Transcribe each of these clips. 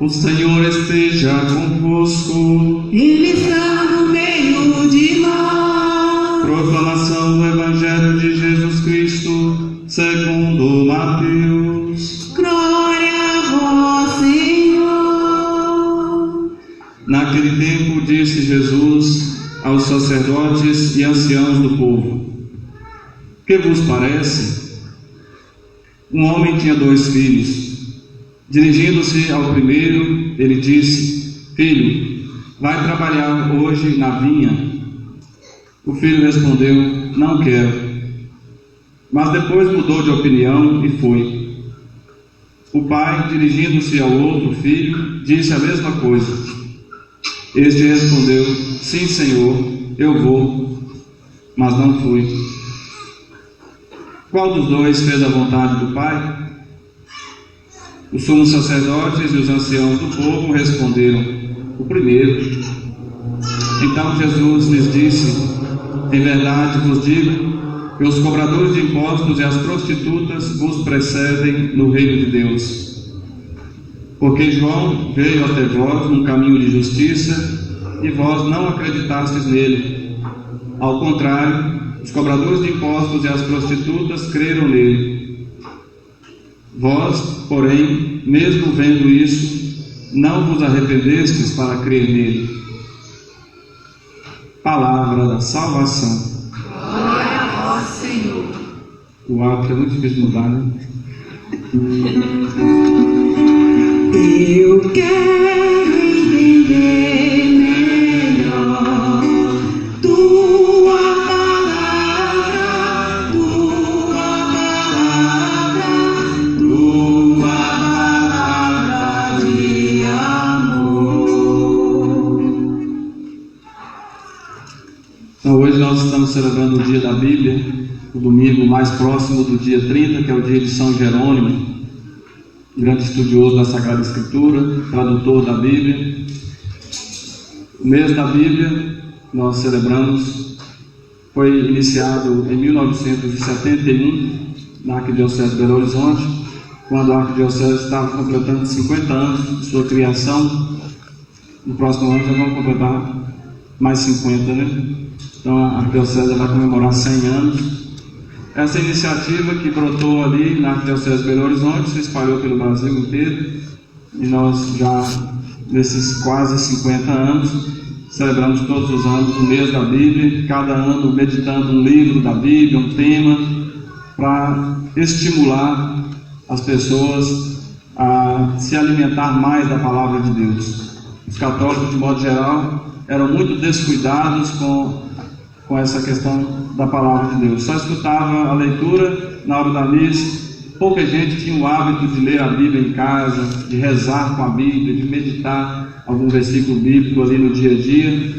O Senhor esteja convosco. Ele está no meio de nós. Proclamação do Evangelho de Jesus Cristo, segundo Mateus. Glória a vós, Senhor. Naquele tempo disse Jesus aos sacerdotes e anciãos do povo: Que vos parece? Um homem tinha 2 filhos. Dirigindo-se ao primeiro, ele disse: Filho, vai trabalhar hoje na vinha. O filho respondeu: Não quero. Mas depois mudou de opinião e foi. O pai, dirigindo-se ao outro filho, disse a mesma coisa. Este respondeu: Sim, Senhor, eu vou. Mas não fui. Qual dos 2 fez a vontade do pai? Os sumos sacerdotes e os anciãos do povo responderam: O primeiro. Então Jesus lhes disse: Em verdade vos digo que os cobradores de impostos e as prostitutas vos precedem no reino de Deus. Porque João veio até vós num caminho de justiça e vós não acreditastes nele. Ao contrário, os cobradores de impostos e as prostitutas creram nele. Vós, porém, mesmo vendo isso, não vos arrependestes para crer nele. Palavra da salvação. Glória a vós, Senhor. O hábito é muito difícil de mudar, né? Eu quero entender melhor tua palavra, tua palavra de amor. Então, hoje nós estamos celebrando o dia da Bíblia, o domingo mais próximo do dia 30, que é o dia de São Jerônimo, grande estudioso da Sagrada Escritura, tradutor da Bíblia. O mês da Bíblia que nós celebramos foi iniciado em 1971 na Arquidiocese de Belo Horizonte, quando a Arquidiocese estava completando 50 anos de sua criação. No próximo ano já vamos completar mais 50, né? Então a Arquidiocese vai comemorar 100 anos. Essa iniciativa que brotou ali na Arquidiocese de Belo Horizonte se espalhou pelo Brasil inteiro, e nós já, nesses quase 50 anos, celebramos todos os anos o mês da Bíblia, cada ano meditando um livro da Bíblia, um tema, para estimular as pessoas a se alimentar mais da Palavra de Deus. Os católicos, de modo geral, eram muito descuidados com essa questão da Palavra de Deus. Só escutava a leitura na hora da missa. Pouca gente tinha o hábito de ler a Bíblia em casa, de rezar com a Bíblia, de meditar algum versículo bíblico ali no dia a dia.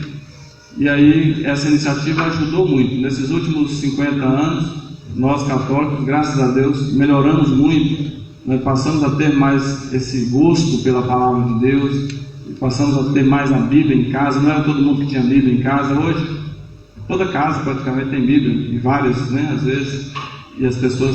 E aí essa iniciativa ajudou muito. Nesses últimos 50 anos, nós católicos, graças a Deus, melhoramos muito. Nós passamos a ter mais esse gosto pela Palavra de Deus, e passamos a ter mais a Bíblia em casa. Não era todo mundo que tinha Bíblia em casa. Hoje toda casa praticamente tem Bíblia, e várias, né, às vezes, e as pessoas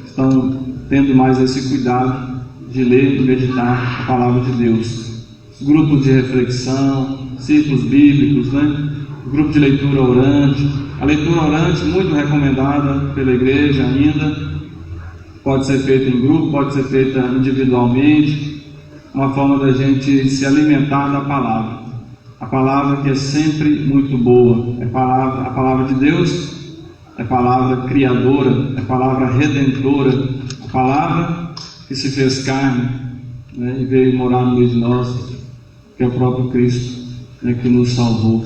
estão tendo mais esse cuidado de ler e meditar a Palavra de Deus. Os grupos de reflexão, círculos bíblicos, né, o grupo de leitura orante. A leitura orante, muito recomendada pela igreja ainda, pode ser feita em grupo, pode ser feita individualmente, uma forma da gente se alimentar da Palavra. A palavra que é sempre muito boa, a palavra de Deus, é palavra criadora, é palavra redentora, a palavra que se fez carne, né, e veio morar no meio de nós, que é o próprio Cristo, né, que nos salvou.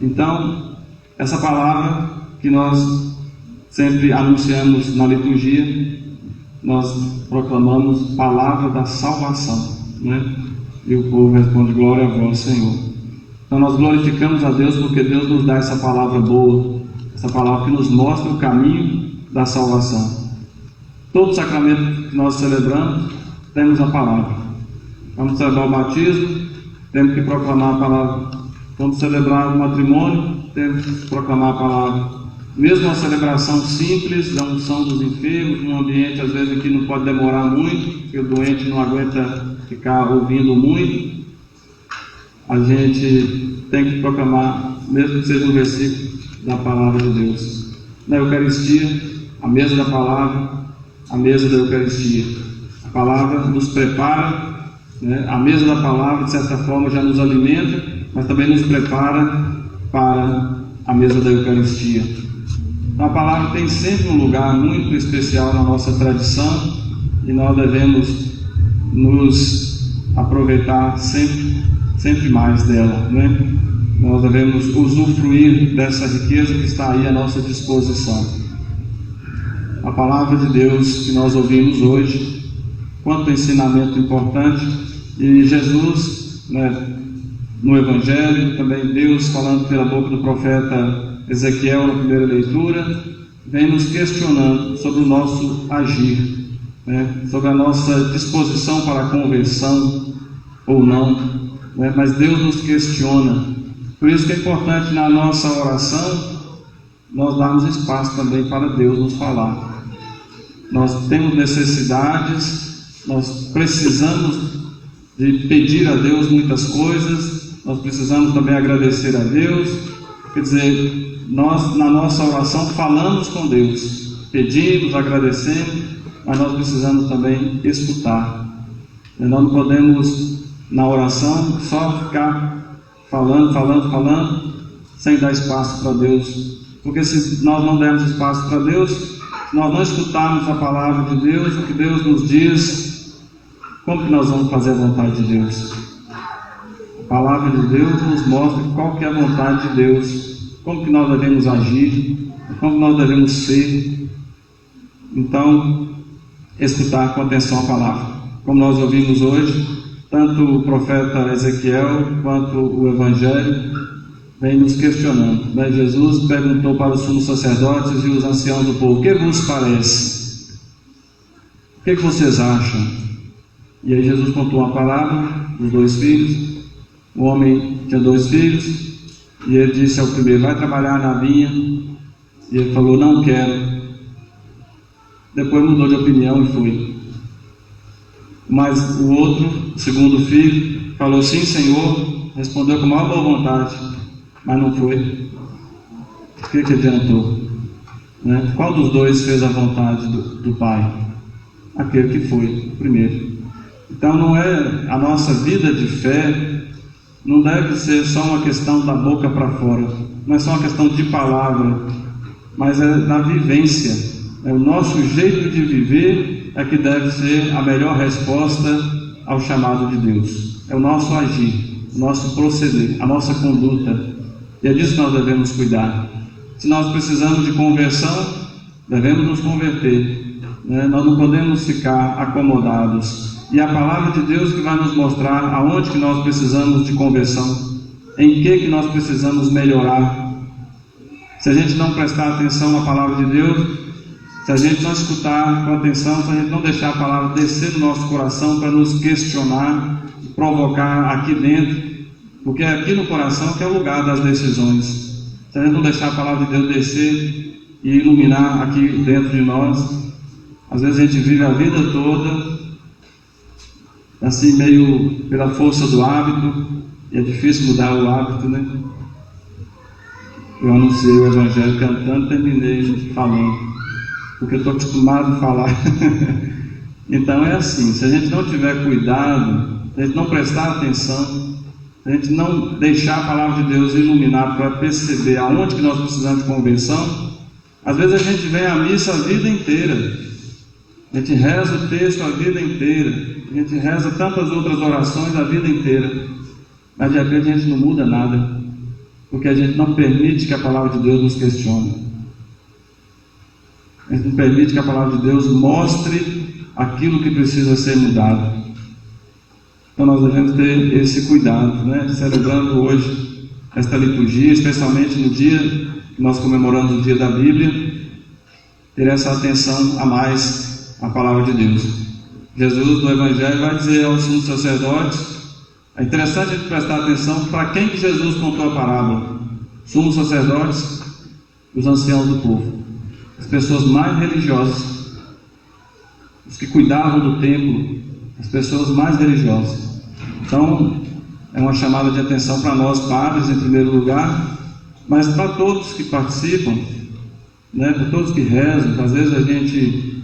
Então, essa palavra que nós sempre anunciamos na liturgia, nós proclamamos palavra da salvação, né? E o povo responde: glória a vós, Senhor. Então nós glorificamos a Deus porque Deus nos dá essa palavra boa, essa palavra que nos mostra o caminho da salvação. Todo sacramento que nós celebramos, temos a palavra. Vamos celebrar o batismo, temos que proclamar a palavra. Vamos celebrar o matrimônio, temos que proclamar a palavra. Mesmo uma celebração simples da unção dos enfermos, num ambiente às vezes que não pode demorar muito, porque o doente não aguenta ficar ouvindo muito, a gente tem que proclamar, mesmo que seja um versículo da palavra de Deus. Na Eucaristia, a mesa da palavra, a mesa da Eucaristia. A palavra nos prepara, né? A mesa da palavra, de certa forma, já nos alimenta, mas também nos prepara para a mesa da Eucaristia. Então, a palavra tem sempre um lugar muito especial na nossa tradição e nós devemos nos aproveitar sempre mais dela, né? Nós devemos usufruir dessa riqueza que está aí à nossa disposição. A palavra de Deus que nós ouvimos hoje, quanto ensinamento importante, e Jesus, né, no Evangelho, também Deus falando pela boca do profeta Ezequiel na primeira leitura, vem nos questionando sobre o nosso agir, né, sobre a nossa disposição para a conversão ou não, né, mas Deus nos questiona. Por isso que é importante na nossa oração nós darmos espaço também para Deus nos falar. Nós temos necessidades, nós precisamos de pedir a Deus muitas coisas, nós precisamos também agradecer a Deus. Quer dizer, nós na nossa oração falamos com Deus, pedimos, agradecemos, mas nós precisamos também escutar. Nós não podemos na oração só ficar falando, sem dar espaço para Deus, porque se nós não dermos espaço para Deus, se nós não escutarmos a palavra de Deus, o que Deus nos diz, como que nós vamos fazer a vontade de Deus? A palavra de Deus nos mostra qual que é a vontade de Deus, como que nós devemos agir, como nós devemos ser. Então, escutar com atenção a palavra, como nós ouvimos hoje. Tanto o profeta Ezequiel quanto o Evangelho vem nos questionando, né? Jesus perguntou para os sumos sacerdotes e os anciãos do povo: o que vos parece? O que vocês acham? E aí Jesus contou uma parábola dos 2 filhos. O homem tinha 2 filhos e ele disse ao primeiro: vai trabalhar na vinha. E ele falou: não quero. Depois mudou de opinião e foi. Mas o outro, o segundo filho, falou: sim, Senhor, respondeu com a maior boa vontade, mas não foi. O que adiantou? Né? Qual dos 2 fez a vontade do Pai? Aquele que foi o primeiro. Então não é, a nossa vida de fé não deve ser só uma questão da boca para fora, não é só uma questão de palavra, mas é da vivência. É o nosso jeito de viver é que deve ser a melhor resposta ao chamado de Deus. É o nosso agir, o nosso proceder, a nossa conduta. E é disso que nós devemos cuidar. Se nós precisamos de conversão, devemos nos converter, né? Nós não podemos ficar acomodados. E a palavra de Deus que vai nos mostrar aonde que nós precisamos de conversão, em que nós precisamos melhorar. Se a gente não prestar atenção à palavra de Deus, se a gente não escutar com atenção, se a gente não deixar a palavra descer no nosso coração para nos questionar, provocar aqui dentro, porque é aqui no coração que é o lugar das decisões. Se a gente não deixar a palavra de Deus descer e iluminar aqui dentro de nós, às vezes a gente vive a vida toda assim, meio pela força do hábito, e é difícil mudar o hábito, né? Eu anunciei o Evangelho cantando, terminei falando, porque eu estou acostumado a falar. Então é assim, se a gente não tiver cuidado, se a gente não prestar atenção, se a gente não deixar a palavra de Deus iluminar para perceber aonde que nós precisamos de conversão, às vezes a gente vem à missa a vida inteira, a gente reza o texto a vida inteira, a gente reza tantas outras orações a vida inteira, mas de repente a gente não muda nada, porque a gente não permite que a palavra de Deus nos questione. A gente não permite que a palavra de Deus mostre aquilo que precisa ser mudado. Então nós devemos ter esse cuidado, né? Celebrando hoje esta liturgia, especialmente no dia que nós comemoramos o dia da Bíblia, ter essa atenção a mais à palavra de Deus. Jesus no Evangelho vai dizer aos sumos sacerdotes, é interessante a gente prestar atenção para quem que Jesus contou a parábola: sumos sacerdotes e os anciãos do povo, as pessoas mais religiosas, os que cuidavam do templo, as pessoas mais religiosas. Então, é uma chamada de atenção para nós, padres, em primeiro lugar, mas para todos que participam, né, para todos que rezam. Às vezes a gente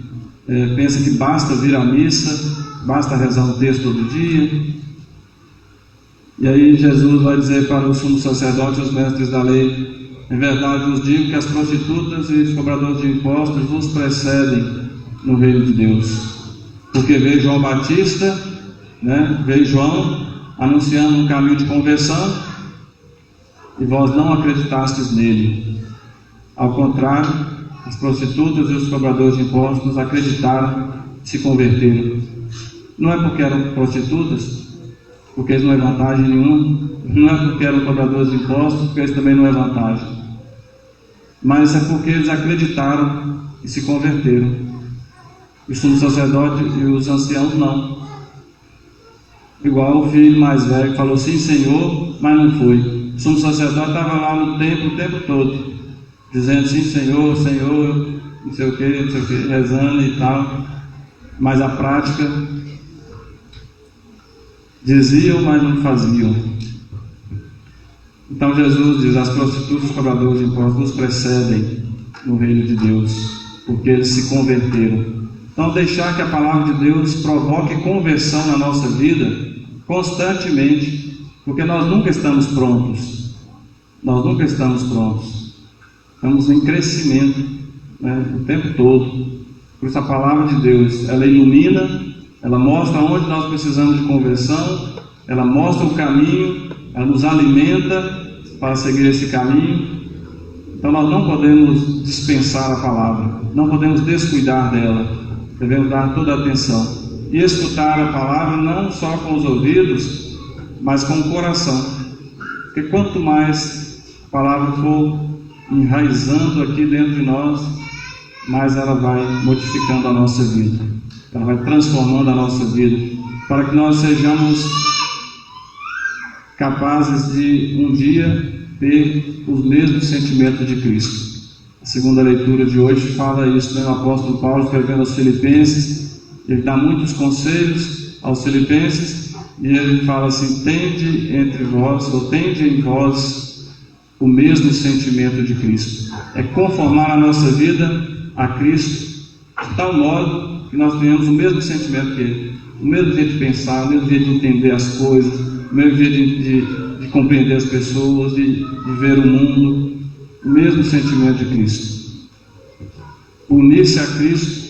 pensa que basta vir à missa, basta rezar um texto todo dia. E aí Jesus vai dizer para o sumo sacerdote e os mestres da lei: em verdade vos digo que as prostitutas e os cobradores de impostos vos precedem no reino de Deus. Porque veio João Batista, né, veio João anunciando um caminho de conversão, e vós não acreditastes nele. Ao contrário, as prostitutas e os cobradores de impostos acreditaram e se converteram. Não é porque eram prostitutas, porque eles não é vantagem nenhuma. Não é porque eram cobradores de impostos, porque eles também não é vantagem. Mas é porque eles acreditaram e se converteram. O sumo sacerdote e os anciãos não. Igual o filho mais velho que falou sim, Senhor, mas não foi. O sumo sacerdote estava lá no templo o tempo todo, dizendo sim, Senhor, Senhor, não sei o que, rezando e tal. Mas a prática, diziam, mas não faziam. Então Jesus diz: as prostitutas e os cobradores de impostos nos precedem no reino de Deus, porque eles se converteram. Então, deixar que a palavra de Deus provoque conversão na nossa vida constantemente, porque nós nunca estamos prontos. Nós nunca estamos prontos. Estamos em crescimento, né, o tempo todo. Por isso a palavra de Deus, ela ilumina, ela mostra onde nós precisamos de conversão, ela mostra o caminho, ela nos alimenta para seguir esse caminho. Então nós não podemos dispensar a palavra, não podemos descuidar dela. Devemos dar toda a atenção e escutar a palavra não só com os ouvidos, mas com o coração. Porque quanto mais a palavra for enraizando aqui dentro de nós, mais ela vai modificando a nossa vida, ela vai transformando a nossa vida, para que nós sejamos capazes de um dia ter os mesmos sentimentos de Cristo. A segunda leitura de hoje fala isso, né? O apóstolo Paulo, escrevendo aos Filipenses, ele dá muitos conselhos aos Filipenses, e ele fala assim: tende entre vós, ou tende em vós o mesmo sentimento de Cristo. É conformar a nossa vida a Cristo, de tal modo que nós tenhamos o mesmo sentimento que Ele, o mesmo jeito de pensar, o mesmo jeito de entender as coisas, o mesmo jeito de compreender as pessoas, de ver o mundo, o mesmo sentimento de Cristo. Unir-se a Cristo.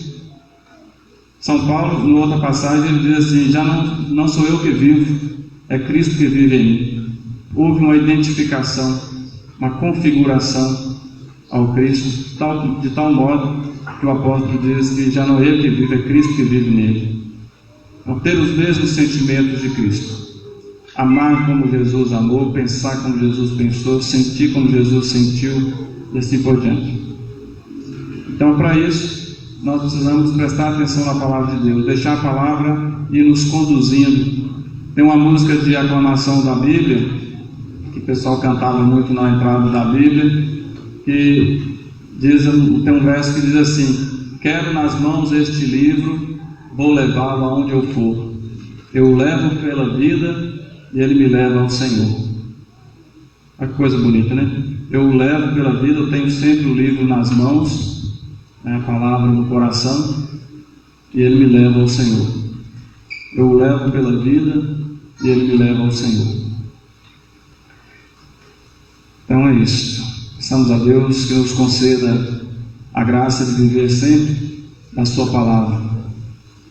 São Paulo, em outra passagem, ele diz assim: já não sou eu que vivo, é Cristo que vive em mim. Houve uma identificação, uma configuração ao Cristo, de tal modo que o apóstolo diz que já não é ele que vive, é Cristo que vive nele. Então, ter os mesmos sentimentos de Cristo. Amar como Jesus amou, pensar como Jesus pensou, sentir como Jesus sentiu, e assim por diante. Então, para isso, nós precisamos prestar atenção na palavra de Deus, deixar a palavra ir nos conduzindo. Tem uma música de aclamação da Bíblia, que o pessoal cantava muito na entrada da Bíblia, que tem um verso que diz assim: quero nas mãos este livro, vou levá-lo aonde eu for. Eu o levo pela vida e ele me leva ao Senhor. Olha que coisa bonita, né? Eu o levo pela vida, eu tenho sempre o livro nas mãos, né, a palavra no coração, e ele me leva ao Senhor. Eu o levo pela vida e ele me leva ao Senhor. Então é isso. Peçamos a Deus que nos conceda a graça de viver sempre na sua palavra,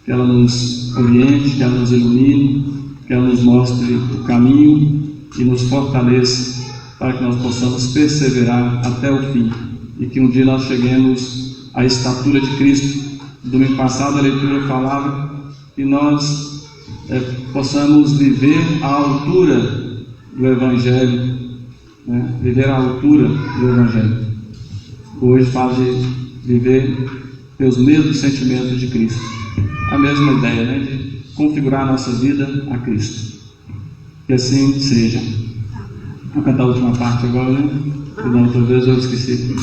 que ela nos oriente, que ela nos ilumine, que ela nos mostre o caminho e nos fortaleça para que nós possamos perseverar até o fim e que um dia nós cheguemos à estatura de Cristo. Domingo passado a leitura falava que nós possamos viver à altura do Evangelho, né? Viver à altura do Evangelho. Hoje fala de viver pelos mesmos sentimentos de Cristo, a mesma ideia, né? De configurar a nossa vida a Cristo. Que assim seja. Vou cantar a última parte agora, né? Da outra vez eu esqueci.